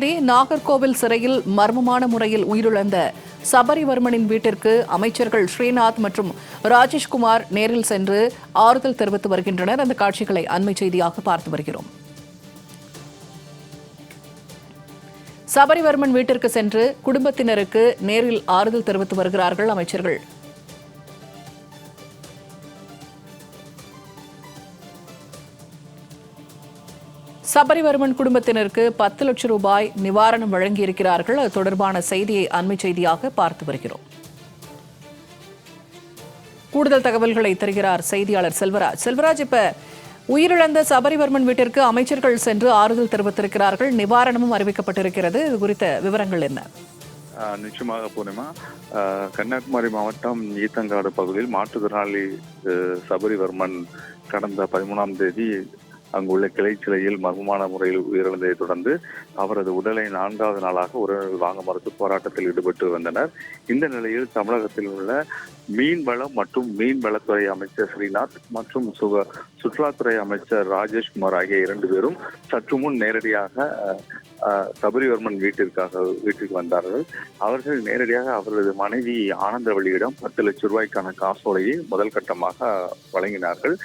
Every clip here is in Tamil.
நாகர்கோவில் சிறையில் மர்மமான முறையில் உயிரிழந்த சபரிவர்மனின் வீட்டிற்கு அமைச்சர்கள் ஸ்ரீநாத் மற்றும் ராஜேஷ்குமார் நேரில் சென்று ஆறுதல் தெரிவித்து வருகின்றனர். அந்த காட்சிகளை அண்மை செய்தியாக பார்த்து வருகிறோம். சபரிவர்மன் வீட்டிற்கு சென்று குடும்பத்தினருக்கு நேரில் ஆறுதல் தெரிவித்து வருகிறார்கள் அமைச்சர்கள். சபரிவர்மன் குடும்பத்தினருக்கு 10 லட்சம் ரூபாய் நிவாரணம் வழங்கியிருக்கிறார்கள். அது தொடர்பான செய்தியை அண்மை செய்தியாக பார்த்து வருகிறோம். கூடுதல் தகவல்களை தருகிறார் செய்தியாளர் செல்வராஜ். செல்வராஜ், இப்ப உயிரிழந்த சபரிவர்மன் வீட்டிற்கு அமைச்சர்கள் சென்று ஆறுதல் தெரிவித்திருக்கிறார்கள், நிவாரணமும் அறிவிக்கப்பட்டிருக்கிறது. இது குறித்த விவரங்கள் என்ன? நிச்சயமாக பூர்ணிமா, கன்னியாகுமரி மாவட்டம் ஈத்தங்காடு பகுதியில் மாற்றுத்திறனாளி சபரிவர்மன் கடந்த 13ஆம் தேதி அங்குள்ள கிளை சிலையில் மர்மமான முறையில் உயிரிழந்ததை தொடர்ந்து அவரது உடலை 4வது நாளாக உறவினர்கள் வாங்க மறுத்து போராட்டத்தில் ஈடுபட்டு வந்தனர். இந்த நிலையில் தமிழகத்தில் உள்ள மீன்வளம் மற்றும் மீன்வளத்துறை அமைச்சர் ஸ்ரீநாத் மற்றும் சுற்றுலாத்துறை அமைச்சர் ராஜேஷ்குமார் ஆகிய 2 பேரும் சற்று முன் நேரடியாக சபரிவர்மன் வீட்டிற்கு வந்தார்கள். அவர்கள் நேரடியாக அவரது மனைவி ஆனந்தவள்ளியிடம் 10 லட்சம் ரூபாய்க்கான காசோலையை முதல் கட்டமாக வழங்கினார்கள்.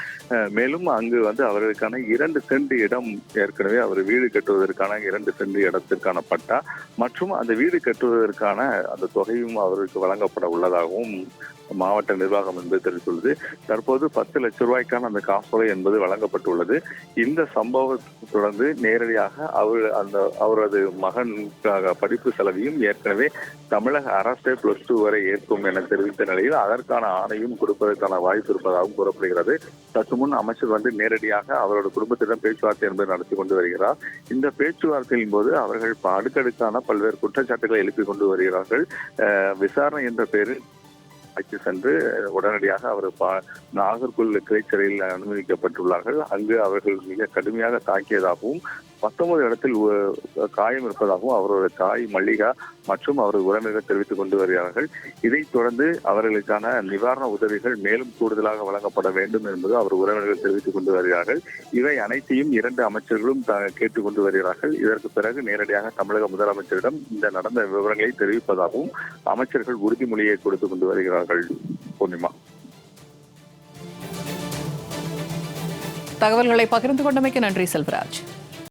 மேலும் அங்கு அவர்களுக்கான 2 சென்ட் இடம், ஏற்கனவே அவர் வீடு கட்டுவதற்கான 2 சென்ட் இடத்திற்கான பட்டா மற்றும் அந்த வீடு கட்டுவதற்கான அந்த தொகையும் அவருக்கு வழங்கப்பட உள்ளதாகவும் மாவட்ட நிர்வாகம் என்பது தெரிவித்துள்ளது. தற்போது 10 லட்சம் ரூபாய்க்கான அந்த காசோலை என்பது வழங்கப்பட்டுள்ளது. இந்த சம்பவத்தை தொடர்ந்து நேரடியாக அவரது மகனுக்காக படிப்பு செலவையும் ஏற்கனவே தமிழக அரசே +2 வரை ஏற்கும் என தெரிவித்த நிலையில் அதற்கான ஆணையும் கொடுப்பதற்கான வாய்ப்பு இருப்பதாகவும் கூறப்படுகிறது. சற்று முன் அமைச்சர் நேரடியாக அவரோட குடும்பத்திடம் பேச்சுவார்த்தை என்பது நடத்தி கொண்டு வருகிறார். இந்த பேச்சுவார்த்தையின் போது அவர்கள் அடுக்கடுக்கான பல்வேறு குற்றச்சாட்டுகளை எழுப்பிக் கொண்டு வருகிறார்கள். விசாரணை என்ற பெயரில் சென்று உடனடியாக அவர் நாகர்கோவில் கிளை சிறையில் அனுமதிக்கப்பட்டுள்ளார்கள். அங்கு அவர்கள் மிக கடுமையாக தாக்கியதாகவும் 19 இடத்தில் காயம் இருப்பதாகவும் அவரோட தாய் மல்லிகா மற்றும் அவரது உறவினர்கள் தெரிவித்துக் கொண்டு வருகிறார்கள். இதைத் தொடர்ந்து அவர்களுக்கான நிவாரண உதவிகள் மேலும் கூடுதலாக வழங்கப்பட வேண்டும் என்பது அவர் உறவினர்கள் தெரிவித்துக் கொண்டு வருகிறார்கள். இவை அனைத்தையும் 2 அமைச்சர்களும் கேட்டுக் கொண்டு வருகிறார்கள். இதற்கு பிறகு நேரடியாக தமிழக முதலமைச்சரிடம் இந்த நடந்த விவரங்களை தெரிவிப்பதாகவும் அமைச்சர்கள் உறுதிமொழியை கொடுத்துக் கொண்டு வருகிறார்கள். பூர்ணிமா, தகவல்களை பகிர்ந்து கொண்டமைக்கு நன்றி செல்வராஜ்.